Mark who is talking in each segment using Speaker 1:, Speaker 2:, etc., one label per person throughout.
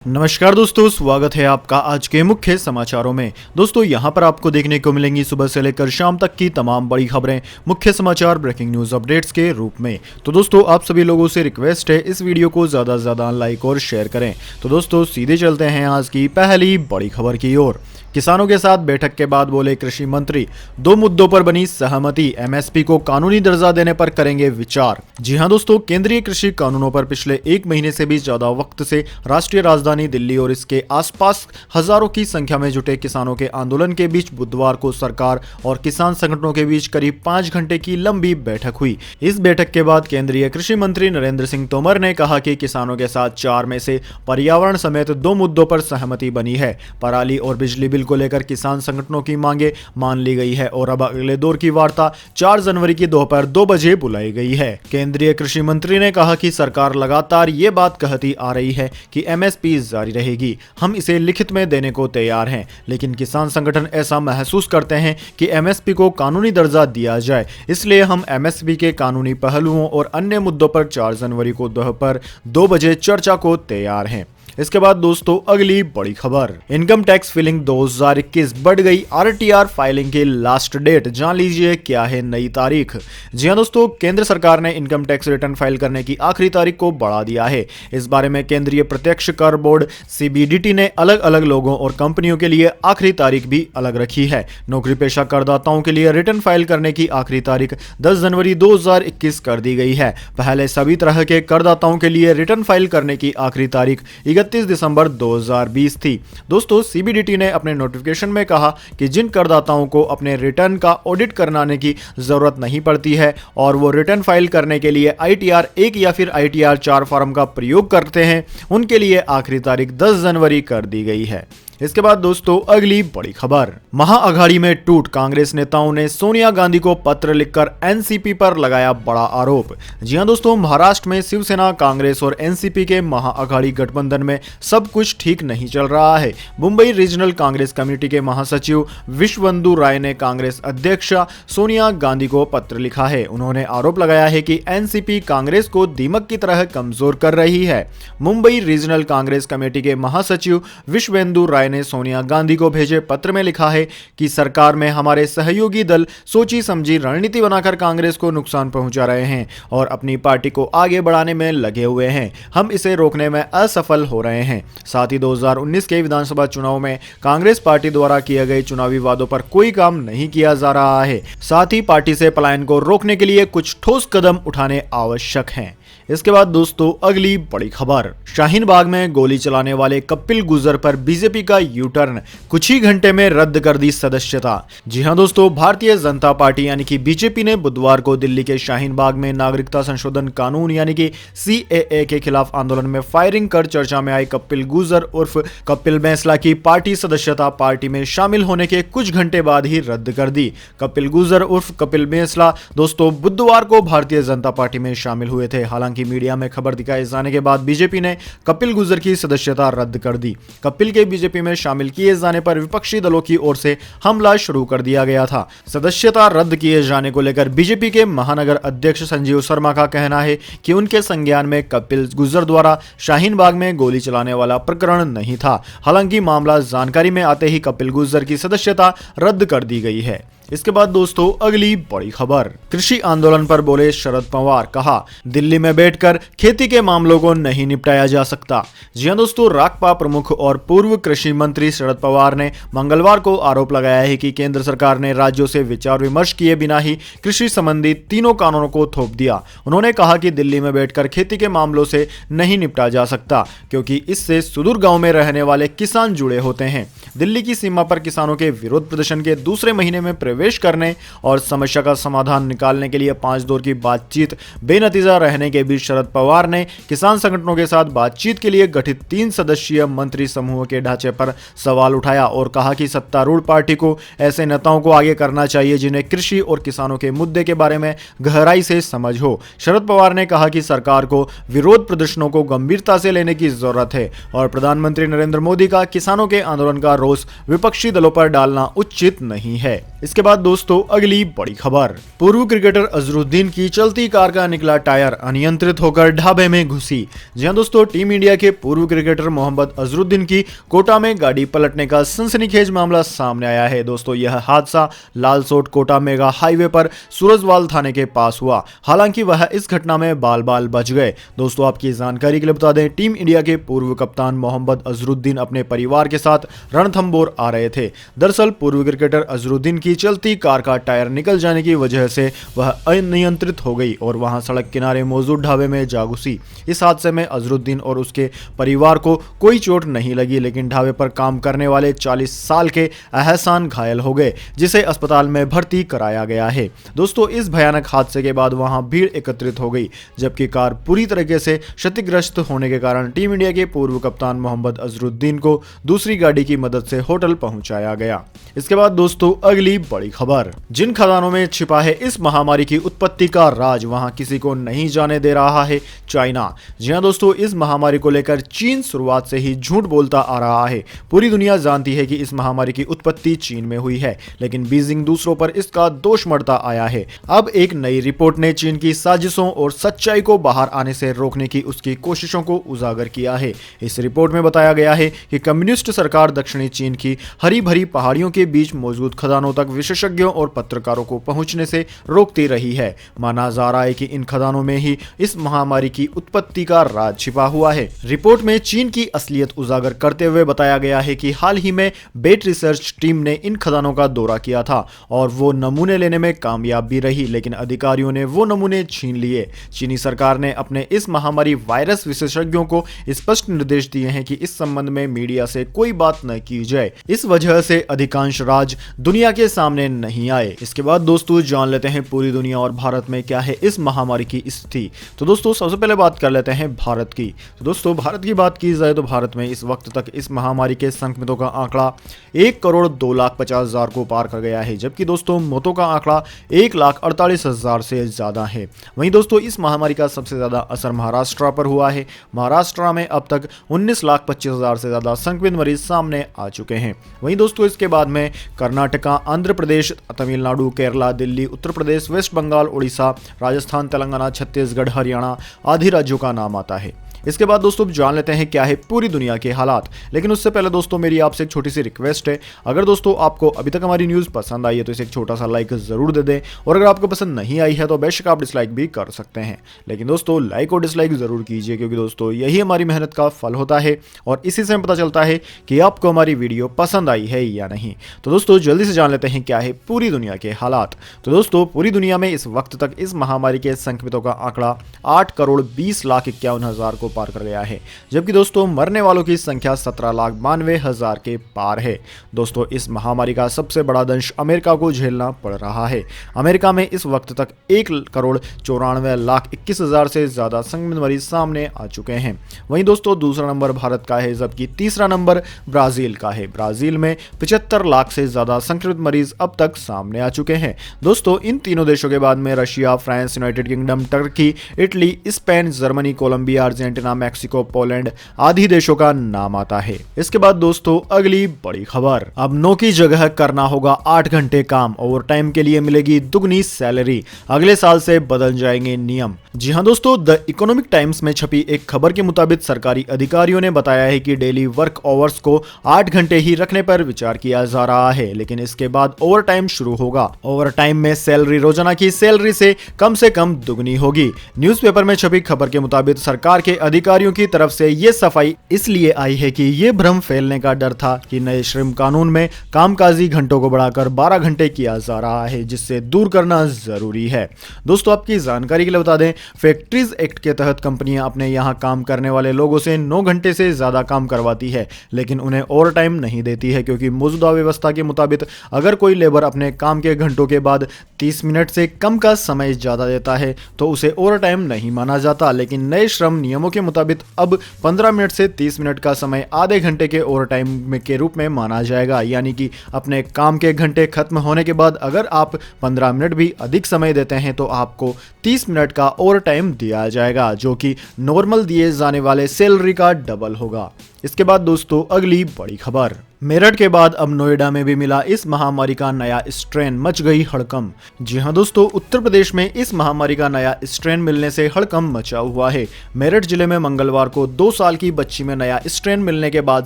Speaker 1: नमस्कार दोस्तों, स्वागत है आपका आज के मुख्य समाचारों में। दोस्तों यहां पर आपको देखने को मिलेंगी सुबह से लेकर शाम तक की तमाम बड़ी खबरें मुख्य समाचार ब्रेकिंग न्यूज अपडेट्स के रूप में। तो दोस्तों आप सभी लोगों से रिक्वेस्ट है इस वीडियो को ज्यादा से ज्यादा लाइक और शेयर करें। तो दोस्तों सीधे चलते हैं आज की पहली बड़ी खबर की ओर। किसानों के साथ बैठक के बाद बोले कृषि मंत्री, दो मुद्दों पर बनी सहमति, एमएसपी को कानूनी दर्जा देने पर करेंगे विचार। जी हां दोस्तों, केंद्रीय कृषि कानूनों पर पिछले एक महीने से भी ज्यादा वक्त से राष्ट्रीय राजधानी दिल्ली और इसके आसपास हजारों की संख्या में जुटे किसानों के आंदोलन के बीच बुधवार को सरकार और किसान संगठनों के बीच करीब 5 घंटे की लंबी बैठक हुई। इस बैठक के बाद केंद्रीय कृषि मंत्री नरेंद्र सिंह तोमर ने कहा कि किसानों के साथ 4 में से पर्यावरण समेत 2 मुद्दों पर सहमति बनी है। पराली और बिजली बिल को लेकर किसान संगठनों की मांगे मान ली गई है और अब अगले दौर की वार्ता 4 जनवरी की दोपहर 2 बजे बुलाई गई है। केंद्रीय कृषि मंत्री ने कहा कि सरकार लगातार ये बात कहती आ रही है कि एमएसपी जारी रहेगी, हम इसे लिखित में देने को तैयार हैं, लेकिन किसान संगठन ऐसा महसूस करते हैं कि एमएसपी को कानूनी दर्जा दिया जाए, इसलिए हम एमएसपी के कानूनी पहलुओं और अन्य मुद्दों पर 4 जनवरी को दोपहर 2 बजे चर्चा को तैयार हैं। इसके बाद दोस्तों अगली बड़ी खबर, इनकम टैक्स फिलिंग 2021 बढ़ गई, आरटीआर फाइलिंग की लास्ट डेट, जान लीजिए क्या है नई तारीख। जी हां दोस्तों, केंद्र सरकार ने इनकम टैक्स रिटर्न फाइल करने की आखिरी तारीख को बढ़ा दिया है। इस बारे में केंद्रीय प्रत्यक्ष कर बोर्ड सीबीडीटी ने अलग अलग लोगों और कंपनियों के लिए आखिरी तारीख भी अलग रखी है। नौकरी पेशा करदाताओं के लिए रिटर्न फाइल करने की आखिरी तारीख 10 जनवरी 2021 कर दी गई है। पहले सभी तरह के करदाताओं के लिए रिटर्न फाइल करने की आखिरी तारीख 31 दिसंबर 2020 थी। दोस्तों सीबीडीटी ने अपने नोटिफिकेशन में कहा कि जिन करदाताओं को अपने रिटर्न का ऑडिट कराने की जरूरत नहीं पड़ती है और वो रिटर्न फाइल करने के लिए आईटीआर 1 या फिर आईटीआर 4 फॉर्म का प्रयोग करते हैं, उनके लिए आखिरी तारीख 10 जनवरी कर दी गई है। इसके बाद दोस्तों अगली बड़ी खबर, महाअघाड़ी में टूट, कांग्रेस नेताओं ने सोनिया गांधी को पत्र लिखकर एनसीपी पर लगाया बड़ा आरोप। जी हां दोस्तों, महाराष्ट्र में शिवसेना, कांग्रेस और एनसीपी के महाअघाड़ी गठबंधन में सब कुछ ठीक नहीं चल रहा है। मुंबई रीजनल कांग्रेस कमेटी के महासचिव विश्वेंदु राय ने कांग्रेस अध्यक्षा सोनिया गांधी को पत्र लिखा है। उन्होंने आरोप लगाया है कि एनसीपी कांग्रेस को दीमक की तरह कमजोर कर रही है। मुंबई रीजनल कांग्रेस कमेटी के महासचिव विश्वेंदु राय ने सोनिया गांधी को भेजे पत्र में लिखा है कि सरकार में हमारे सहयोगी दल सोची समझी रणनीति बनाकर कांग्रेस को नुकसान पहुंचा रहे हैं और अपनी पार्टी को आगे बढ़ाने में लगे हुए हैं। हम इसे रोकने में असफल हो रहे हैं। साथ ही 2019 के विधानसभा चुनाव में कांग्रेस पार्टी द्वारा किए गए चुनावी वादों पर कोई काम नहीं किया जा रहा है। साथ ही पार्टी से पलायन को रोकने के लिए कुछ ठोस कदम उठाने आवश्यक हैं। इसके बाद दोस्तों अगली बड़ी खबर, शाहीन बाग में गोली चलाने वाले कपिल गुर्जर पर बीजेपी का यू टर्न, कुछ ही घंटे में रद्द कर दी सदस्यता। जी हां दोस्तों, भारतीय जनता पार्टी यानी कि बीजेपी ने बुधवार को दिल्ली के शाहीन बाग में नागरिकता संशोधन कानून यानी कि सीएए के खिलाफ आंदोलन में फायरिंग कर चर्चा में आए कपिल गुर्जर उर्फ कपिल बैंसला की पार्टी सदस्यता पार्टी में शामिल होने के कुछ घंटे बाद ही रद्द कर दी। कपिल गुर्जर उर्फ कपिल बैंसला दोस्तों बुधवार को भारतीय जनता पार्टी में शामिल हुए थे। हालांकि मीडिया में खबर दिखाए जाने के बाद बीजेपी ने कपिल गुर्जर की सदस्यता रद्द कर दी। कपिल के बीजेपी में शामिल किए जाने पर विपक्षी दलों की ओर से हमला शुरू कर दिया गया था। सदस्यता रद्द किए जाने को लेकर बीजेपी के महानगर अध्यक्ष संजीव शर्मा का कहना है कि उनके संज्ञान में कपिल गुर्जर द्वारा शाहीन बाग में गोली चलाने वाला प्रकरण नहीं था। हालांकि मामला जानकारी में आते ही कपिल गुर्जर की सदस्यता रद्द कर दी गई है। इसके बाद दोस्तों अगली बड़ी खबर, कृषि आंदोलन पर बोले शरद पवार, कहा दिल्ली में बैठकर खेती के मामलों को नहीं निपटाया जा सकता। जी हां दोस्तों, राकपा प्रमुख और पूर्व कृषि मंत्री शरद पवार ने मंगलवार को आरोप लगाया है कि केंद्र सरकार ने राज्यों से विचार विमर्श किए बिना ही कृषि संबंधी तीनों कानूनों को थोप दिया। उन्होंने कहा कि दिल्ली में बैठकर खेती के मामलों से नहीं निपटा जा सकता क्योंकि इससे सुदूर गांव में रहने वाले किसान जुड़े होते हैं। दिल्ली की सीमा पर किसानों के विरोध प्रदर्शन के दूसरे महीने में प्रवेश करने और समस्या का समाधान निकालने के लिए 5 दौर की बातचीत बेनतीजा रहने के बीच शरद पवार ने किसान संगठनों के साथ बातचीत के लिए गठित 3 सदस्यीय मंत्री समूह के ढांचे पर सवाल उठाया और कहा कि सत्तारूढ़ पार्टी को ऐसे नेताओं को आगे करना चाहिए जिन्हें कृषि और किसानों के मुद्दे के बारे में गहराई से समझ हो। शरद पवार ने कहा कि सरकार को विरोध प्रदर्शनों को गंभीरता से लेने की जरूरत है और प्रधानमंत्री नरेंद्र मोदी का किसानों के आंदोलन का रोष विपक्षी दलों पर डालना उचित नहीं है। इसके बाद बाद दोस्तों अगली बड़ी खबर, पूर्व क्रिकेटर अजरुद्दीन की चलती कार का निकला टायर अनियंत्रित होकर ढाबे में घुसी। जी हां दोस्तों, टीम इंडिया के पूर्व क्रिकेटर मोहम्मद अजरुद्दीन की कोटा में गाड़ी पलटने का सनसनीखेज मामला सामने आया है। दोस्तों यह हादसा लालसोट कोटा मेगा हाईवे पर सूरजवाल थाने के पास हुआ। हालांकि वह इस घटना में बाल बाल बच गए। दोस्तों आपकी जानकारी के लिए बता दें, टीम इंडिया के पूर्व कप्तान मोहम्मद अजरुद्दीन अपने परिवार के साथ रणथंबोर आ रहे थे। दरअसल पूर्व क्रिकेटर अजरुद्दीन की चलती कार का टायर निकल जाने की वजह से वह अनियंत्रित हो गई और वहां सड़क किनारे मौजूद ढाबे में जा घुसी। इस हादसे में अजरुद्दीन और उसके परिवार को कोई चोट नहीं लगी, लेकिन ढाबे पर काम करने वाले 40 साल के एहसान घायल हो गए, जिसे अस्पताल में भर्ती कराया गया है। दोस्तों इस भयानक हादसे के बाद वहां भीड़ एकत्रित हो गई, जबकि कार पूरी तरीके से क्षतिग्रस्त होने के कारण टीम इंडिया के पूर्व कप्तान मोहम्मद अजरुद्दीन को दूसरी गाड़ी की मदद से होटल पहुंचाया गया। इसके बाद दोस्तों अगली बड़ी खबर, जिन खदानों में छिपा है इस महामारी की उत्पत्ति का राज, वहां किसी को नहीं जाने दे रहा है चाइना। जी हां दोस्तों, इस महामारी को लेकर चीन शुरुआत से ही झूठ बोलता आ रहा है। पूरी दुनिया जानती है कि इस महामारी की उत्पत्ति चीन में हुई है, लेकिन बीजिंग दूसरों पर इसका दोष मढ़ता आया है। अब एक नई रिपोर्ट ने चीन की साजिशों और सच्चाई को बाहर आने से रोकने की उसकी कोशिशों को उजागर किया है। इस रिपोर्ट में बताया गया है कि कम्युनिस्ट सरकार दक्षिणी चीन की हरी भरी पहाड़ियों के बीच मौजूद खदानों तक विशेषज्ञों और पत्रकारों को पहुंचने से रोकती रही है। माना जा रहा है कि इन खदानों में ही इस महामारी की उत्पत्ति का राज छिपा हुआ है। रिपोर्ट में चीन की असलियत उजागर करते हुए बताया गया है कि हाल ही में बेट रिसर्च टीम ने इन खदानों का दौरा किया था और वो नमूने लेने में कामयाब भी रही, लेकिन अधिकारियों ने वो नमूने छीन लिए। चीनी सरकार ने अपने इस महामारी वायरस विशेषज्ञों को स्पष्ट निर्देश दिए हैं कि इस संबंध में मीडिया से कोई बात न की जाए। इस वजह से अधिकांश राज दुनिया के सामने नहीं आए। इसके बाद दोस्तों जान लेते हैं पूरी दुनिया और भारत में क्या है इस महामारी की स्थिति। तो दोस्तों सबसे पहले बात कर लेते हैं भारत की। तो दोस्तों भारत की बात की जाए तो भारत में इस वक्त तक इस महामारी के संक्रमितों का आंकड़ा 1,02,50,000 को पार कर गया है, जबकि दोस्तों मौतों का आंकड़ा 1,48,000 से ज्यादा है। वहीं दोस्तों इस महामारी का सबसे ज्यादा असर महाराष्ट्र पर हुआ है। महाराष्ट्र में अब तक 19,25,000 से ज्यादा संक्रमित मरीज सामने आ चुके हैं। वहीं दोस्तों इसके बाद में कर्नाटका, आंध्र प्रदेश, तमिलनाडु, केरला, दिल्ली, उत्तर प्रदेश, वेस्ट बंगाल, उड़ीसा, राजस्थान, तेलंगाना, छत्तीसगढ़, हरियाणा आदि राज्यों का नाम आता है। इसके बाद दोस्तों जान लेते हैं क्या है पूरी दुनिया के हालात। लेकिन उससे पहले दोस्तों मेरी आपसे एक छोटी सी रिक्वेस्ट है, अगर दोस्तों आपको अभी तक हमारी न्यूज़ पसंद आई है तो इसे एक छोटा सा लाइक जरूर दे दें, और अगर आपको पसंद नहीं आई है तो बेशक आप डिसलाइक भी कर सकते हैं। लेकिन दोस्तों लाइक और डिसलाइक जरूर कीजिए, क्योंकि दोस्तों यही हमारी मेहनत का फल होता है और इसी से पता चलता है कि आपको हमारी वीडियो पसंद आई है या नहीं। तो दोस्तों जल्दी से जान लेते हैं क्या है पूरी दुनिया के हालात। तो दोस्तों पूरी दुनिया में इस वक्त तक इस महामारी के संक्रमितों का आंकड़ा 8,20,51,000 को पार कर गया है, जबकि दोस्तों मरने वालों की संख्या 17,92,000 के पार है। दोस्तों इस महामारी का सबसे बड़ा दंश अमेरिका को झेलना पड़ रहा है। अमेरिका में इस वक्त तक 1,94,21,000 से ज्यादा संक्रमित मरीज सामने आ चुके हैं। वहीं दोस्तों दूसरा नंबर भारत का है, जबकि तीसरा नंबर ब्राजील का है। ब्राजील में 75 लाख से ज्यादा संक्रमित मरीज अब तक सामने आ चुके हैं। दोस्तों इन तीनों देशों के बाद में Russia, France, United Kingdom, Turkey, Italy, Spain, Germany, Colombia, Argentina, Mexico, Poland आदि देशों का नाम आता है। इसके बाद दोस्तों अगली बड़ी खबर, अब 9 की जगह करना होगा 8 घंटे काम, ओवर टाइम के लिए मिलेगी दुगनी सैलरी, अगले साल से बदल जाएंगे नियम। जी हां दोस्तों, द इकोनॉमिक टाइम्स में छपी एक खबर के मुताबिक सरकारी अधिकारियों ने बताया है कि डेली वर्क आवर्स को 8 घंटे ही रखने पर विचार किया जा रहा है, लेकिन इसके बाद ओवर टाइम शुरू होगा। ओवर टाइम में सैलरी रोजाना की सैलरी से कम दुगनी होगी। न्यूज़पेपर में छपी खबर के मुताबिक सरकार के अधिकारियों की तरफ से ये सफाई इसलिए आई है कि ये भ्रम फैलने का डर था कि नए श्रम कानून में कामकाजी घंटों को बढ़ाकर 12 घंटे किया जा रहा है, जिससे दूर करना जरूरी है। दोस्तों आपकी जानकारी के लिए बता दें, फैक्ट्रीज एक्ट के तहत कंपनियां अपने यहां काम करने वाले लोगों से 9 घंटे से ज्यादा काम करवाती है, लेकिन उन्हें ओवर टाइम नहीं देती है, क्योंकि मौजूदा व्यवस्था के मुताबिक अगर कोई लेबर अपने काम के घंटों के बाद 30 मिनट से कम का समय ज्यादा देता है तो उसे ओवर टाइम नहीं माना जाता। लेकिन नए श्रम नियमों के मुताबिक अब 15 मिनट से 30 मिनट का समय आधे घंटे के ओवर टाइम के रूप में माना जाएगा। यानी कि अपने काम के घंटे खत्म होने के बाद अगर आप 15 मिनट भी अधिक समय देते हैं तो आपको 30 मिनट का ओवर टाइम दिया जाएगा, जो कि नॉर्मल दिए जाने वाले सैलरी का डबल होगा। इसके बाद दोस्तों अगली बड़ी खबर, मेरठ के बाद अब नोएडा में भी मिला इस महामारी का नया स्ट्रेन, मच गई हड़कंप। जी हां दोस्तों, उत्तर प्रदेश में इस महामारी का नया स्ट्रेन मिलने से हड़कंप मचा हुआ है। मेरठ जिले में मंगलवार को 2 साल की बच्ची में नया स्ट्रेन मिलने के बाद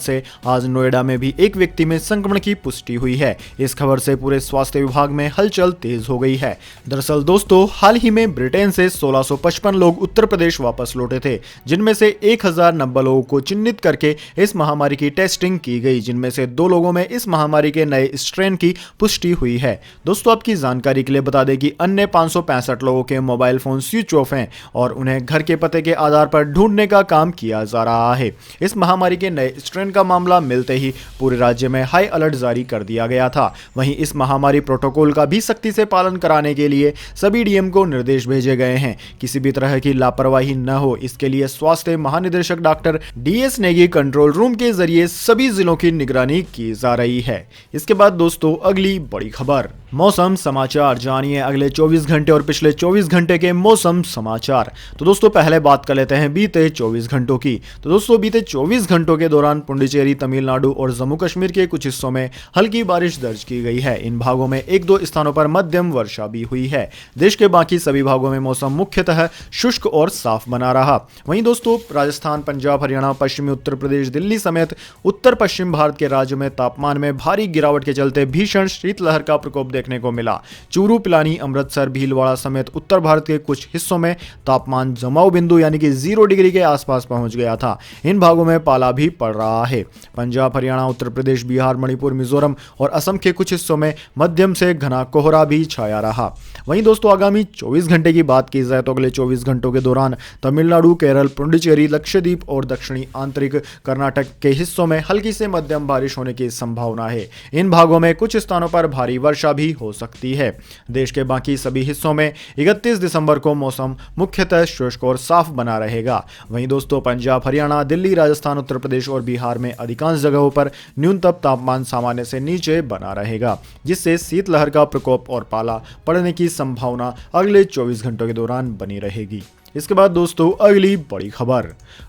Speaker 1: से आज नोएडा में भी एक व्यक्ति में संक्रमण की पुष्टि हुई है। इस खबर से पूरे स्वास्थ्य विभाग में हलचल तेज हो गई है। दरअसल दोस्तों, हाल ही में ब्रिटेन से 1655 लोग उत्तर प्रदेश वापस लौटे थे, जिनमें से 1090 लोगों को चिन्हित करके इस महामारी की टेस्टिंग की गई, जिनमें से 2 लोगों में इस महामारी के नए स्ट्रेन की पुष्टि हुई है। दोस्तों आपकी जानकारी के लिए बता दें कि अन्य 565 लोगों के मोबाइल फोन स्विच ऑफ हैं और उन्हें घर के पते के आधार पर ढूंढने का काम किया जा रहा है। इस महामारी के नए स्ट्रेन का मामला मिलते ही पूरे राज्य में हाई अलर्ट जारी कर दिया गया था। वहीं इस महामारी प्रोटोकॉल का भी सख्ती से पालन कराने के लिए सभी डीएम को निर्देश भेजे गए हैं। किसी भी तरह की लापरवाही न हो, इसके लिए स्वास्थ्य महानिदेशक doctor DS Negi control room के जरिए सभी जिलों की निगरानी की जा रही है। इसके बाद दोस्तों अगली बड़ी खबर, मौसम समाचार, जानिए अगले 24 घंटे और पिछले 24 घंटे के मौसम समाचार। तो दोस्तों पहले बात कर लेते हैं बीते 24 घंटों की। तो दोस्तों बीते 24 घंटों के दौरान पुडुचेरी, तमिलनाडु और जम्मू कश्मीर के कुछ हिस्सों में हल्की बारिश दर्ज की गई है। इन भागों में 1-2 स्थानों पर मध्यम वर्षा भी हुई है। देश के बाकी सभी भागों में मौसम मुख्यतः शुष्क और साफ बना रहा। वहीं दोस्तों राजस्थान, पंजाब, हरियाणा, पश्चिमी उत्तर प्रदेश, दिल्ली समेत उत्तर पश्चिम भारत के राज्यों में तापमान में भारी गिरावट के चलते भीषण शीतलहर का प्रकोप देखने को मिला। चूरू, पिलानी, अमृतसर, भीलवाड़ा समेत उत्तर भारत के कुछ हिस्सों में तापमान जमाव बिंदु यानी कि 0 डिग्री के आसपास पहुंच गया था। इन भागों में पाला भी पड़ रहा है। पंजाब, हरियाणा, उत्तर प्रदेश, बिहार, मणिपुर, मिजोरम और असम के कुछ हिस्सों में मध्यम से घना कोहरा भी छाया रहा। वहीं दोस्तों आगामी 24 घंटे की बात की जाए तो अगले 24 घंटों के दौरान तमिलनाडु, केरल, पुडुचेरी, लक्षद्वीप और दक्षिणी आंतरिक कर्नाटक के हिस्सों में हल्की से मध्यम बारिश होने की संभावना है। इन भागों में कुछ स्थानों पर भारी वर्षा भी हो सकती है। देश के बाकी सभी हिस्सों में 31 दिसंबर को मौसम मुख्यतः शुष्क और साफ बना रहेगा। वहीं दोस्तों पंजाब, हरियाणा, दिल्ली, राजस्थान, उत्तर प्रदेश और बिहार में अधिकांश जगहों पर न्यूनतम तापमान सामान्य से नीचे बना रहेगा, जिससे शीतलहर का प्रकोप और पाला पड़ने की संभावना अगले 24 घंटों के दौरान बनी रहेगी। इसके बाद दोस्तों अगली बड़ी खबर,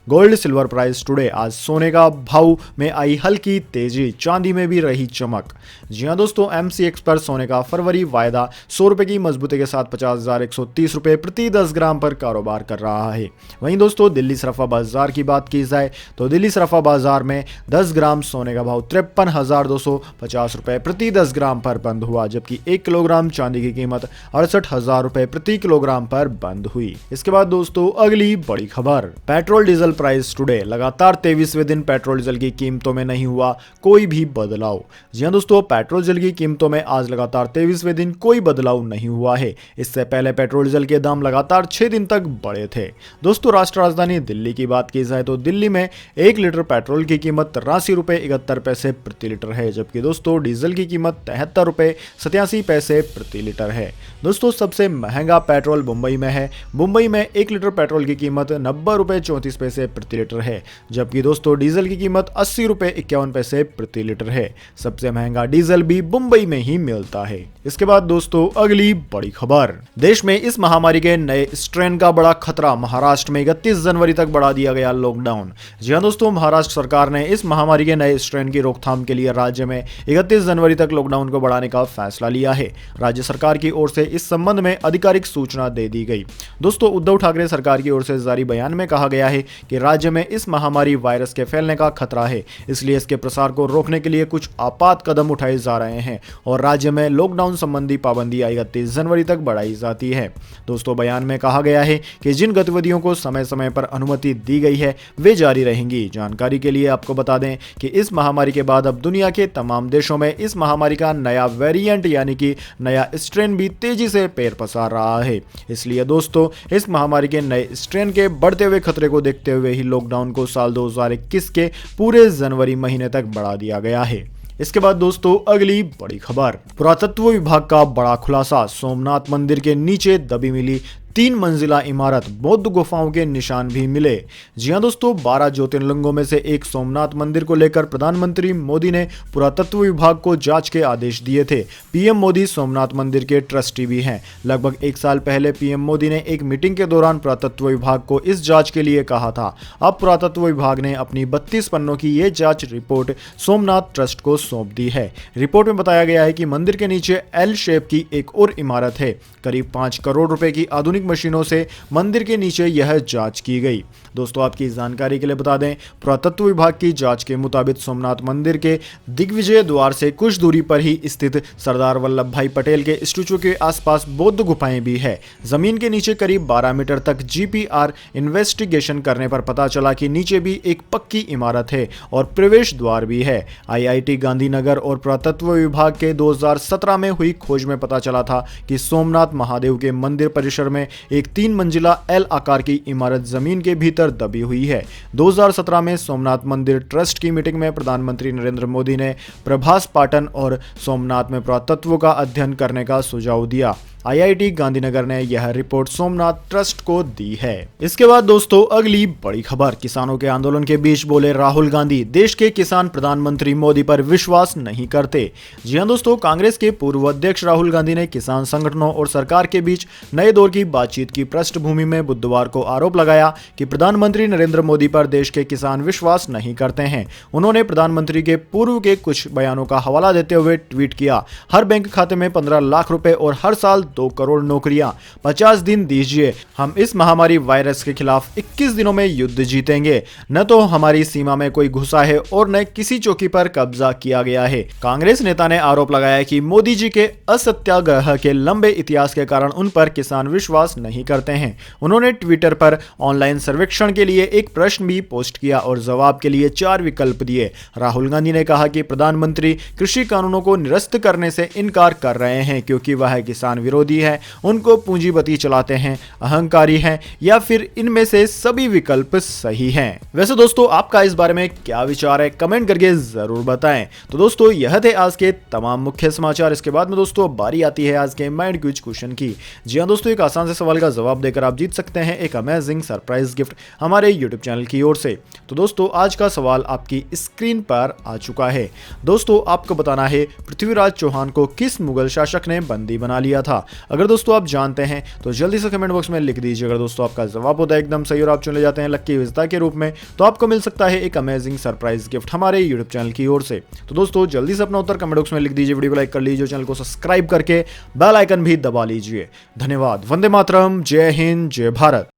Speaker 1: गोल्ड सिल्वर प्राइस टुडे, आज सोने का भाव में आई हल्की तेजी, चांदी में भी रही चमक। जी हां दोस्तों, एमसीएक्स पर सोने का फरवरी वायदा 100 रुपए की मजबूती के साथ 50,130 रुपए प्रति 10 ग्राम पर कारोबार कर रहा है। वहीं दोस्तों दिल्ली सराफा बाजार की बात की जाए तो दिल्ली सराफा बाजार में 10 ग्राम सोने का भाव 53,250 रुपए प्रति 10 ग्राम पर बंद हुआ, जबकि 1 किलोग्राम चांदी की कीमत 68,000 रुपए प्रति किलोग्राम पर बंद हुई। इसके बाद दोस्तों अगली बड़ी खबर, पेट्रोल डीजल प्राइस टुडे, लगातार 23वें दिन पेट्रोल डीजल की कीमतों में नहीं हुआ कोई भी बदलाव। जी हां दोस्तों, पेट्रोल डीजल की कीमतों में आज लगातार 23वें दिन कोई बदलाव नहीं हुआ है। इससे पहले पेट्रोल डीजल के दाम लगातार 6 दिन तक बढ़े थे। दोस्तों राष्ट्र राजधानी दिल्ली की बात की जाए तो दिल्ली में 1 लीटर पेट्रोल की कीमत 83 रुपए 71 पैसे प्रति लीटर है, जबकि दोस्तों डीजल की कीमत 73 रुपए 87 पैसे प्रति लीटर है। दोस्तों सबसे महंगा पेट्रोल मुंबई में है। मुंबई में 1 लीटर पेट्रोल की कीमत 90 रुपए 34 पैसे प्रति लीटर है, जबकि दोस्तों डीजल की कीमत 80 रुपए 51 पैसे प्रति लीटर है। सबसे महंगा डीजल भी मुंबई में ही मिलता है। इसके बाद दोस्तों अगली बड़ी खबर, देश में इस महामारी के नए स्ट्रेन का बड़ा खतरा, महाराष्ट्र में 31 जनवरी तक बढ़ा दिया गया लॉकडाउन। जी हां दोस्तों, महाराष्ट्र सरकार ने इस महामारी के नए स्ट्रेन की रोकथाम के लिए राज्य में 31 जनवरी तक लॉकडाउन को बढ़ाने का फैसला लिया है। राज्य सरकार की ओर से इस संबंध में आधिकारिक सूचना दे दी गई। दोस्तों उद्धव ठाकरे सरकार की ओर से जारी बयान में कहा गया है कि राज्य में इस महामारी वायरस के फैलने का खतरा है, इसलिए इसके प्रसार को रोकने के लिए कुछ आपात कदम उठाए जा रहे हैं और राज्य में लॉकडाउन संबंधी पाबंदियां 31 जनवरी तक बढ़ाई जाती है। दोस्तों बयान में कहा गया है कि जिन गतिविधियों को समय समय पर अनुमति दी गई है वे जारी रहेंगी। जानकारी के लिए आपको बता दें कि इस महामारी के बाद अब दुनिया के तमाम देशों में इस महामारी का नया वेरिएंट यानी कि नया स्ट्रेन भी तेजी से पैर पसार रहा है। इसलिए दोस्तों इस महामारी के नए स्ट्रेन के बढ़ते हुए खतरे को देखते हुए ही लॉकडाउन को साल 2021 के पूरे जनवरी महीने तक बढ़ा दिया गया है। इसके बाद दोस्तों अगली बड़ी खबर, पुरातत्व विभाग का बड़ा खुलासा, सोमनाथ मंदिर के नीचे दबी मिली 3 मंजिला इमारत, बौद्ध गुफाओं के निशान भी मिले। जी हां दोस्तों, 12 ज्योतिर्लिंगों में से एक सोमनाथ मंदिर को लेकर प्रधानमंत्री मोदी ने पुरातत्व विभाग को जांच के आदेश दिए थे। पीएम मोदी सोमनाथ मंदिर के ट्रस्टी भी हैं। लगभग 1 साल पहले पीएम मोदी ने एक मीटिंग के दौरान पुरातत्व विभाग को इस जांच के लिए कहा था। अब पुरातत्व विभाग ने अपनी 32 पन्नों की यह जांच रिपोर्ट सोमनाथ ट्रस्ट को सौंप दी है। रिपोर्ट में बताया गया है कि मंदिर के नीचे एल शेप की एक और इमारत है। करीब 5 करोड़ रुपए की आधुनिक मशीनों से मंदिर के नीचे यह जांच की गई। दोस्तों, आपकी जानकारी के लिए बता दें, पुरातत्व विभाग की जांच के मुताबिक सोमनाथ मंदिर के दिग्विजय द्वार से कुछ दूरी पर ही स्थित सरदार वल्लभ भाई पटेल के स्टैचू के आसपास बौद्ध गुफाएं भी है। जमीन के नीचे करीब 12 मीटर तक जीपीआर इन्वेस्टिगेशन करने पर पता चला कि नीचे भी एक पक्की इमारत है और प्रवेश द्वार भी है। आईआईटी गांधीनगर और पुरातत्व विभाग के 2017 में हुई खोज में पता चला था कि सोमनाथ महादेव के मंदिर परिसर में एक 3 मंजिला एल आकार की इमारत जमीन के भीतर दबी हुई है। 2017 में सोमनाथ मंदिर ट्रस्ट की मीटिंग में प्रधानमंत्री नरेंद्र मोदी ने प्रभास पाटन और सोमनाथ में पुरातत्व का अध्ययन करने का सुझाव दिया। आईआईटी गांधीनगर ने यह रिपोर्ट सोमनाथ ट्रस्ट को दी है। इसके बाद दोस्तों, अगली बड़ी खबर, किसानों के आंदोलन के बीच बोले राहुल गांधी, देश के किसान प्रधानमंत्री मोदी पर विश्वास नहीं करते। जी हां दोस्तों, कांग्रेस के पूर्व अध्यक्ष राहुल गांधी ने किसान संगठनों और सरकार के बीच नए दौर की बातचीत की पृष्ठभूमि में बुधवार को आरोप लगाया कि प्रधानमंत्री नरेंद्र मोदी पर देश के किसान विश्वास नहीं करते हैं। उन्होंने प्रधानमंत्री के पूर्व के कुछ बयानों का हवाला देते हुए ट्वीट किया, हर बैंक खाते में 15 लाख रुपए और हर साल 2 करोड़ नौकरियां, 50 दिन दीजिए, हम इस महामारी वायरस के खिलाफ 21 दिनों में युद्ध जीतेंगे। न तो हमारी सीमा में कोई घुसा है और न किसी चौकी पर कब्जा किया गया है। कांग्रेस नेता ने आरोप लगाया कि मोदी जी के असत्याग्रह के लंबे इतिहास के कारण उन पर किसान विश्वास नहीं करते हैं। उन्होंने ट्विटर पर ऑनलाइन सर्वेक्षण के लिए एक प्रश्न भी पोस्ट किया और जवाब के लिए 4 विकल्प दिए। राहुल गांधी ने कहा कि प्रधानमंत्री कृषि कानूनों को निरस्त करने से इनकार कर रहे हैं क्योंकि वह किसान विरोधी है, उनको पूंजीपति चलाते हैं, अहंकारी हैं, या फिर इनमें से सभी विकल्प सही हैं। वैसे दोस्तों, आपका इस बारे में क्या विचार है, कमेंट करके जरूर बताएं। तो दोस्तों, यह थे आज के तमाम मुख्य समाचार। इसके बाद में दोस्तों बारी आती है आज के माइंड क्विज क्वेश्चन की। जी हां दोस्तों, एक आसान से सवाल का जवाब देकर आप जीत सकते हैं एक अमेजिंग सरप्राइज गिफ्ट हमारे यूट्यूब चैनल की ओर से। तो दोस्तों, आज का सवाल आपकी स्क्रीन पर आ चुका है। दोस्तों, आपको बताना है पृथ्वीराज चौहान को किस मुगल शासक ने बंदी बना लिया था। अगर दोस्तों आप जानते हैं तो जल्दी से कमेंट बॉक्स में लिख दीजिए। अगर दोस्तों आपका जवाब होता है एकदम सही और आप चुने जाते हैं लक्की विजेता के रूप में, तो आपको मिल सकता है एक अमेजिंग सरप्राइज गिफ्ट हमारे यूट्यूब चैनल की ओर से। तो दोस्तों जल्दी से अपना उत्तर कमेंट बॉक्स में लिख दीजिए, वीडियो को लाइक कर लीजिए, चैनल को सब्सक्राइब करके बेल आइकन भी दबा लीजिए। धन्यवाद। वंदे मातरम। जय हिंद, जय भारत।